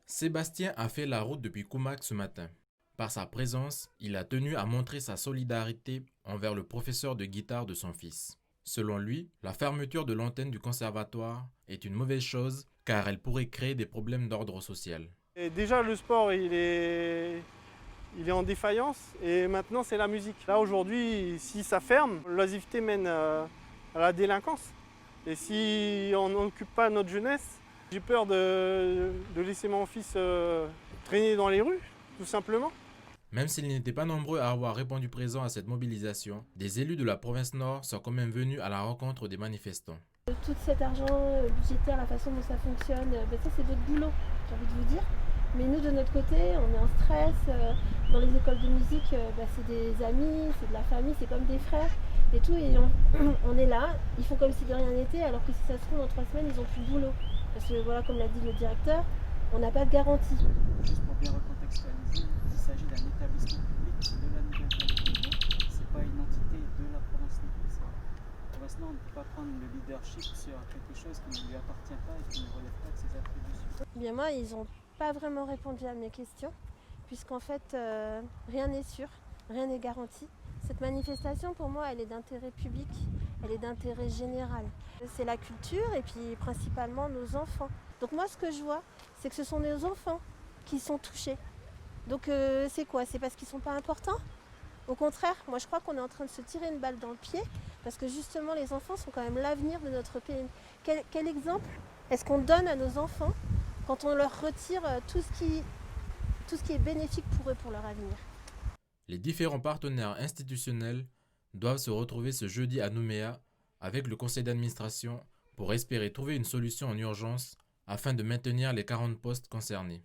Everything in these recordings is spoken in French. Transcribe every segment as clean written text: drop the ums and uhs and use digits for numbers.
Sébastien a fait la route depuis Koumak ce matin. Par sa présence, il a tenu à montrer sa solidarité envers le professeur de guitare de son fils. Selon lui, la fermeture de l'antenne du conservatoire est une mauvaise chose car elle pourrait créer des problèmes d'ordre social. Et déjà le sport il est en défaillance et maintenant c'est la musique. Là aujourd'hui si ça ferme, l'oisiveté mène à la délinquance. Et si on n'occupe pas notre jeunesse, j'ai peur de laisser mon fils traîner dans les rues, tout simplement. Même s'ils n'étaient pas nombreux à avoir répondu présent à cette mobilisation, des élus de la province Nord sont quand même venus à la rencontre des manifestants. Tout cet argent budgétaire, la façon dont ça fonctionne, ça c'est votre boulot, j'ai envie de vous dire. Mais nous de notre côté, on est en stress. Dans les écoles de musique, c'est des amis, c'est de la famille, c'est comme des frères et tout. Et on est là, ils font comme si de rien n'était, alors que si ça se trouve dans 3 semaines, ils n'ont plus de boulot. Parce que voilà, comme l'a dit le directeur, on n'a pas de garantie. Juste pour bien recontextualiser, il s'agit d'un établissement public de la Nouvelle-Calédonie. Ce n'est pas une entité de la province Nord. La province Nord ne peut pas prendre le leadership sur quelque chose qui ne lui appartient pas et qui ne relève pas de ses attributions. Bien moi, ils n'ont pas vraiment répondu à mes questions, puisqu'en fait, rien n'est sûr, rien n'est garanti. Cette manifestation, pour moi, elle est d'intérêt public, elle est d'intérêt général. C'est la culture et puis principalement nos enfants. Donc moi, ce que je vois, c'est que ce sont nos enfants qui sont touchés. Donc c'est quoi? C'est parce qu'ils ne sont pas importants? Au contraire, moi je crois qu'on est en train de se tirer une balle dans le pied, parce que justement les enfants sont quand même l'avenir de notre pays. Quel exemple est-ce qu'on donne à nos enfants quand on leur retire tout ce qui est bénéfique pour eux, pour leur avenir? Les différents partenaires institutionnels doivent se retrouver ce jeudi à Nouméa avec le conseil d'administration pour espérer trouver une solution en urgence afin de maintenir les 40 postes concernés.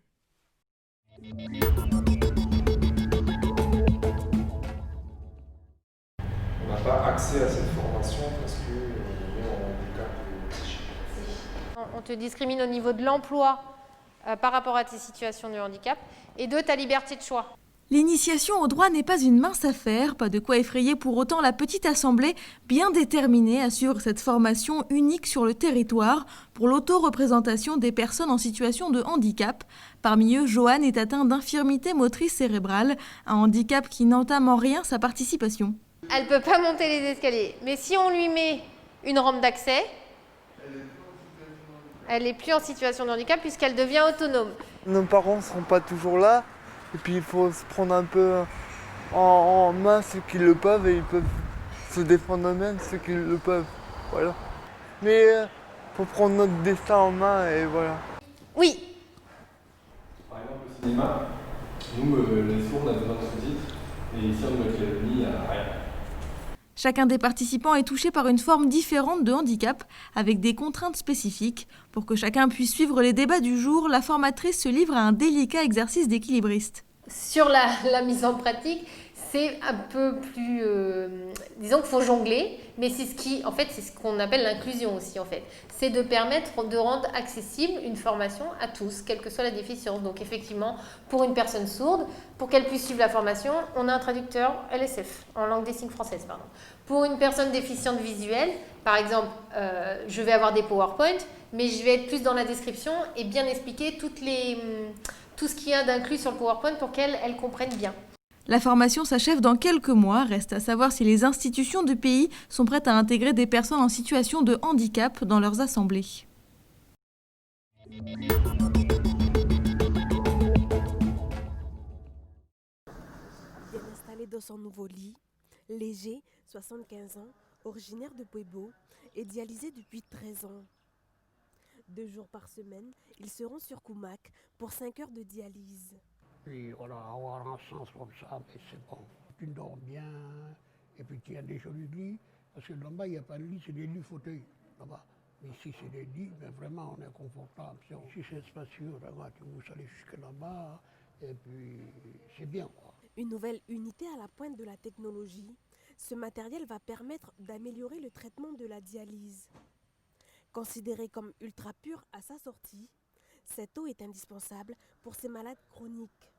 On n'a pas accès à cette formation parce qu'on est en handicap psychique. On te discrimine au niveau de l'emploi par rapport à tes situations de handicap et de ta liberté de choix. L'initiation au droit n'est pas une mince affaire, pas de quoi effrayer pour autant la petite assemblée bien déterminée à suivre cette formation unique sur le territoire pour l'auto-représentation des personnes en situation de handicap. Parmi eux, Joanne est atteinte d'infirmité motrice cérébrale, un handicap qui n'entame en rien sa participation. Elle ne peut pas monter les escaliers, mais si on lui met une rampe d'accès, elle n'est plus en situation de handicap puisqu'elle devient autonome. Nos parents ne seront pas toujours là. Et puis il faut se prendre un peu en main ceux qui le peuvent et ils peuvent se défendre eux-mêmes ceux qui le peuvent. Voilà. Mais il faut prendre notre destin en main et voilà. Oui. Par exemple au cinéma, nous les sourds on a besoin de sous-titres et ici en Nouvelle-Calédonie il n'y a rien. Chacun des participants est touché par une forme différente de handicap, avec des contraintes spécifiques. Pour que chacun puisse suivre les débats du jour, la formatrice se livre à un délicat exercice d'équilibriste. Sur la mise en pratique, c'est un peu plus... disons qu'il faut jongler, mais c'est ce qu'on appelle l'inclusion aussi, en fait. C'est de permettre de rendre accessible une formation à tous, quelle que soit la déficience. Donc effectivement, pour une personne sourde, pour qu'elle puisse suivre la formation, on a un traducteur LSF, en langue des signes française, pardon. Pour une personne déficiente visuelle, par exemple, je vais avoir des PowerPoint, mais je vais être plus dans la description et bien expliquer tout ce qu'il y a d'inclus sur le PowerPoint pour qu'elle comprenne bien. La formation s'achève dans quelques mois. Reste à savoir si les institutions du pays sont prêtes à intégrer des personnes en situation de handicap dans leurs assemblées. Bien installé dans son nouveau lit, Léger, 75 ans, originaire de Puebo, est dialysé depuis 13 ans. 2 jours par semaine, il se rend sur Koumak pour 5 heures de dialyse. Puis voilà, avoir un sens comme ça, mais c'est bon. Tu dors bien, et puis tu as des jolis lits, parce que là-bas, il n'y a pas de lit, c'est des lits fauteuils, là-bas. Mais ici, c'est des lits, mais vraiment, on est confortable. Si c'est spacieux, regarde, tu peux aller jusque là-bas, et puis c'est bien, quoi. Une nouvelle unité à la pointe de la technologie, ce matériel va permettre d'améliorer le traitement de la dialyse. Considéré comme ultra pur à sa sortie, cette eau est indispensable pour ces malades chroniques.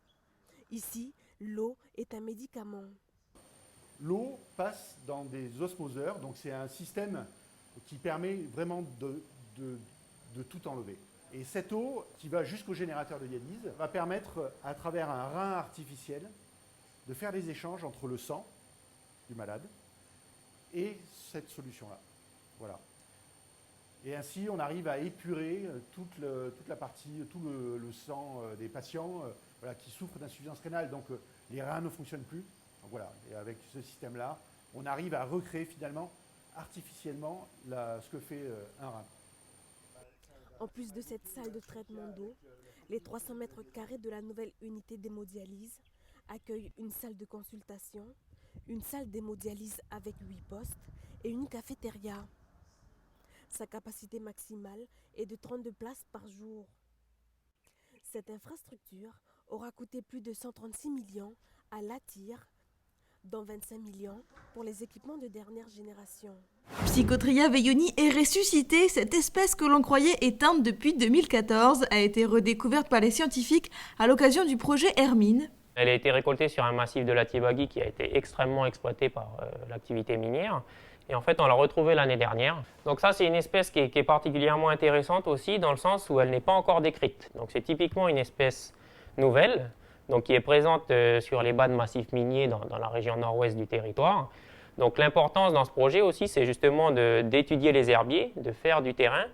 Ici, l'eau est un médicament. L'eau passe dans des osmoseurs, donc c'est un système qui permet vraiment de tout enlever. Et cette eau qui va jusqu'au générateur de dialyse va permettre, à travers un rein artificiel, de faire des échanges entre le sang du malade et cette solution-là. Voilà. Et ainsi, on arrive à épurer toute la partie, tout le sang des patients voilà, qui souffrent d'insuffisance rénale. Donc les reins ne fonctionnent plus. Donc, voilà. Et avec ce système-là, on arrive à recréer finalement artificiellement ce que fait un rein. En plus de cette salle de traitement d'eau, les 300 mètres carrés de la nouvelle unité d'hémodialyse accueillent une salle de consultation, une salle d'hémodialyse avec 8 postes et une cafétéria. Sa capacité maximale est de 32 places par jour. Cette infrastructure aura coûté plus de 136 millions à l'ATIR, dont 25 millions pour les équipements de dernière génération. Psychotria veyoni est ressuscitée. Cette espèce que l'on croyait éteinte depuis 2014 a été redécouverte par les scientifiques à l'occasion du projet Hermine. Elle a été récoltée sur un massif de la Tiebagui qui a été extrêmement exploité par l'activité minière. Et en fait, on l'a retrouvée l'année dernière. Donc ça, c'est une espèce qui est particulièrement intéressante aussi dans le sens où elle n'est pas encore décrite. Donc c'est typiquement une espèce nouvelle, donc qui est présente sur les bas de massifs miniers dans la région nord-ouest du territoire. Donc l'importance dans ce projet aussi, c'est justement d'étudier les herbiers, de faire du terrain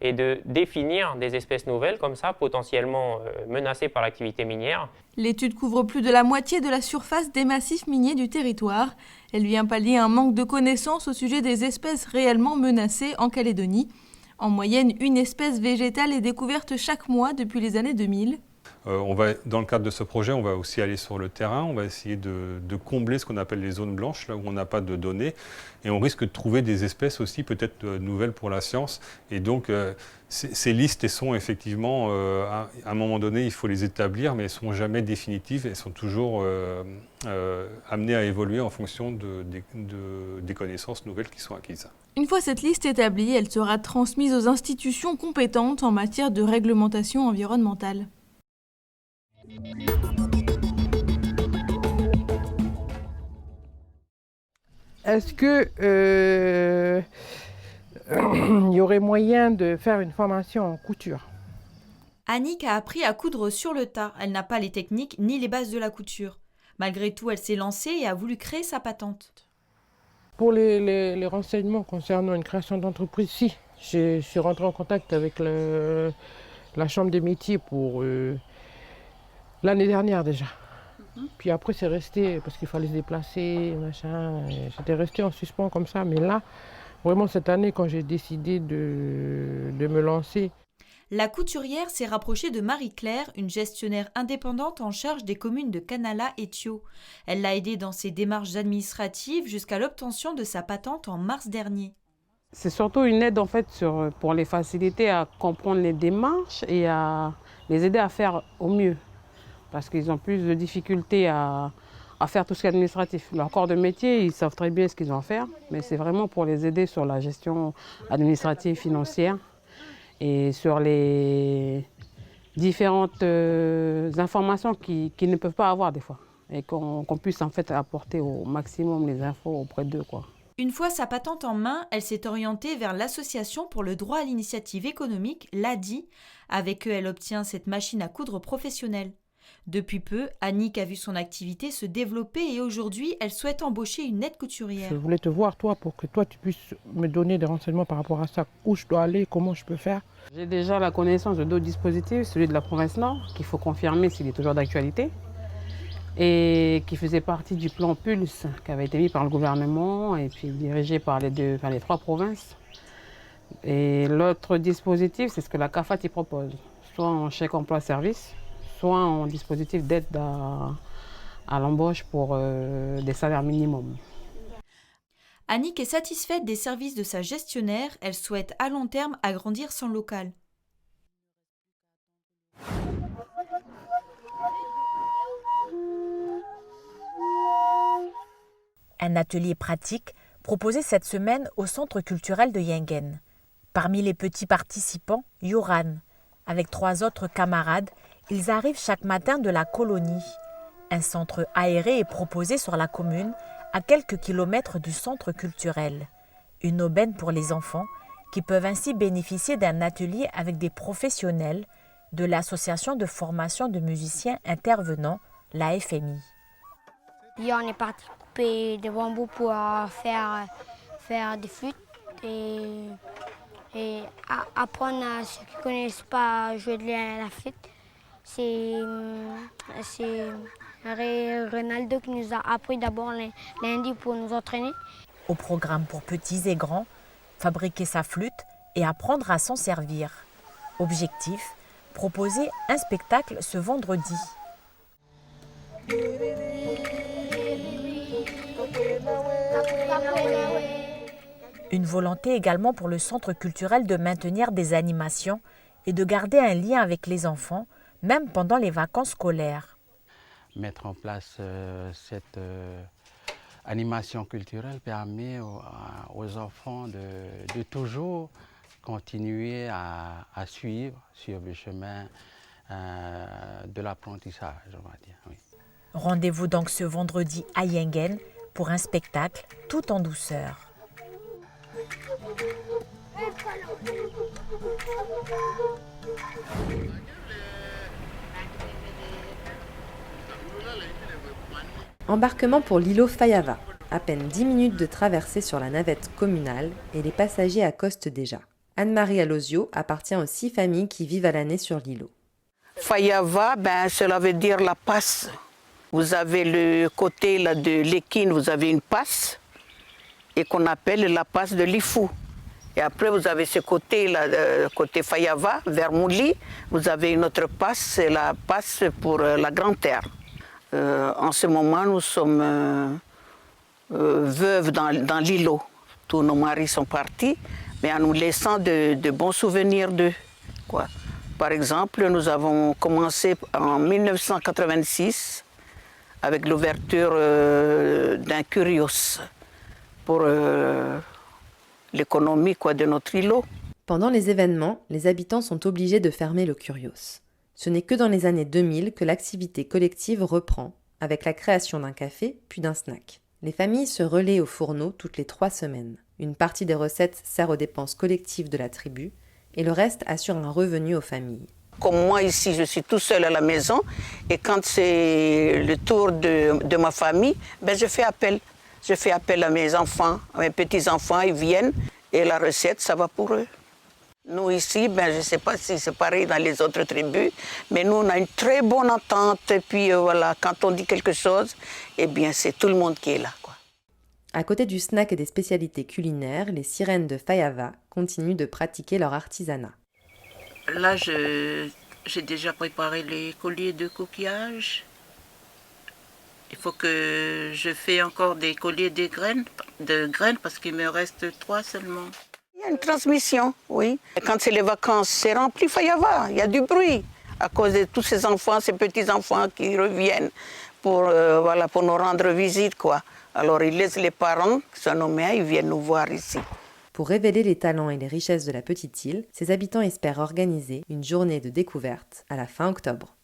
et de définir des espèces nouvelles comme ça, potentiellement menacées par l'activité minière. L'étude couvre plus de la moitié de la surface des massifs miniers du territoire. Elle vient pallier un manque de connaissances au sujet des espèces réellement menacées en Calédonie. En moyenne, une espèce végétale est découverte chaque mois depuis les années 2000. Dans le cadre de ce projet, on va aussi aller sur le terrain, on va essayer de combler ce qu'on appelle les zones blanches, là où on n'a pas de données, et on risque de trouver des espèces aussi peut-être nouvelles pour la science. Et donc ces listes, elles sont effectivement, à un moment donné, il faut les établir, mais elles ne sont jamais définitives, elles sont toujours amenées à évoluer en fonction des connaissances nouvelles qui sont acquises. Une fois cette liste établie, elle sera transmise aux institutions compétentes en matière de réglementation environnementale. Est-ce que il y aurait moyen de faire une formation en couture? Annick a appris à coudre sur le tas. Elle n'a pas les techniques ni les bases de la couture. Malgré tout, elle s'est lancée et a voulu créer sa patente. Pour les renseignements concernant une création d'entreprise, si. Je suis rentrée en contact avec la Chambre des métiers pour l'année dernière déjà. Puis après c'est resté parce qu'il fallait se déplacer, machin. J'étais restée en suspens comme ça. Mais là, vraiment cette année, quand j'ai décidé de me lancer. La couturière s'est rapprochée de Marie-Claire, une gestionnaire indépendante en charge des communes de Canala et Thio. Elle l'a aidée dans ses démarches administratives jusqu'à l'obtention de sa patente en mars dernier. C'est surtout une aide en fait pour les faciliter à comprendre les démarches et à les aider à faire au mieux. Parce qu'ils ont plus de difficultés à faire tout ce qui est administratif. Leur corps de métier, ils savent très bien ce qu'ils ont à faire, mais c'est vraiment pour les aider sur la gestion administrative, financière et sur les différentes informations qu'ils ne peuvent pas avoir des fois. Et qu'on puisse en fait apporter au maximum les infos auprès d'eux, quoi. Une fois sa patente en main, elle s'est orientée vers l'association pour le droit à l'initiative économique, l'ADI. Avec eux, elle obtient cette machine à coudre professionnelle. Depuis peu, Annick a vu son activité se développer et aujourd'hui, elle souhaite embaucher une aide couturière. Je voulais te voir, toi, pour que toi, tu puisses me donner des renseignements par rapport à ça. Où je dois aller, comment je peux faire. J'ai déjà la connaissance de d'autres dispositifs, celui de la province Nord, qu'il faut confirmer s'il est toujours d'actualité, et qui faisait partie du plan Pulse, qui avait été mis par le gouvernement et puis dirigé par les 3 provinces. Et l'autre dispositif, c'est ce que la CAFAT y propose, soit en chèque emploi-service, soit en dispositif d'aide à l'embauche pour des salaires minimums. Annick est satisfaite des services de sa gestionnaire. Elle souhaite à long terme agrandir son local. Un atelier pratique proposé cette semaine au centre culturel de Yengen. Parmi les petits participants, Yoran. Avec 3 autres camarades, ils arrivent chaque matin de la colonie. Un centre aéré est proposé sur la commune, à quelques kilomètres du centre culturel. Une aubaine pour les enfants qui peuvent ainsi bénéficier d'un atelier avec des professionnels de l'association de formation de musiciens intervenants, la FMI. Hier, on est parti couper des bambous pour faire des flûtes et apprendre à ceux qui ne connaissent pas jouer de la flûte. C'est Ronaldo qui nous a appris d'abord lundi pour nous entraîner. Au programme pour petits et grands, fabriquer sa flûte et apprendre à s'en servir. Objectif, proposer un spectacle ce vendredi. Une volonté également pour le centre culturel de maintenir des animations et de garder un lien avec les enfants, même pendant les vacances scolaires. Mettre en place cette animation culturelle permet aux enfants de toujours continuer à suivre sur le chemin de l'apprentissage, on va dire. Oui. Rendez-vous donc ce vendredi à Yengen pour un spectacle tout en douceur. Embarquement pour l'îlot Fayava. À peine 10 minutes de traversée sur la navette communale et les passagers accostent déjà. Anne-Marie Alosio appartient aux 6 familles qui vivent à l'année sur l'îlot. Fayava, cela veut dire la passe. Vous avez le côté là, de l'Équine, vous avez une passe et qu'on appelle la passe de l'Ifou. Et après, vous avez ce côté-là, côté Fayava, vers Mouli, vous avez une autre passe, c'est la passe pour la Grande Terre. En ce moment, nous sommes veuves dans l'îlot. Tous nos maris sont partis, mais en nous laissant de bons souvenirs d'eux. Par exemple, nous avons commencé en 1986 avec l'ouverture d'un Curios pour l'économie de notre îlot. Pendant les événements, les habitants sont obligés de fermer le Curios. Ce n'est que dans les années 2000 que l'activité collective reprend, avec la création d'un café puis d'un snack. Les familles se relaient au fourneau toutes les 3 semaines. Une partie des recettes sert aux dépenses collectives de la tribu et le reste assure un revenu aux familles. Comme moi ici, je suis tout seul à la maison et quand c'est le tour de ma famille, je fais appel. Je fais appel à mes enfants, à mes petits-enfants, ils viennent et la recette, ça va pour eux. Nous ici, je ne sais pas si c'est pareil dans les autres tribus, mais nous on a une très bonne entente et puis voilà, quand on dit quelque chose, c'est tout le monde qui est là. À côté du snack et des spécialités culinaires, les sirènes de Fayava continuent de pratiquer leur artisanat. Là, j'ai déjà préparé les colliers de coquillage. Il faut que je fasse encore des colliers de graines parce qu'il me reste 3 seulement. Il y a une transmission, oui. Quand c'est les vacances, c'est rempli Fayava, il y a du bruit à cause de tous ces enfants, ces petits-enfants qui reviennent pour nous rendre visite, Alors ils laissent les parents, qui sont nommés, ils viennent nous voir ici. Pour révéler les talents et les richesses de la petite île, ses habitants espèrent organiser une journée de découverte à la fin octobre.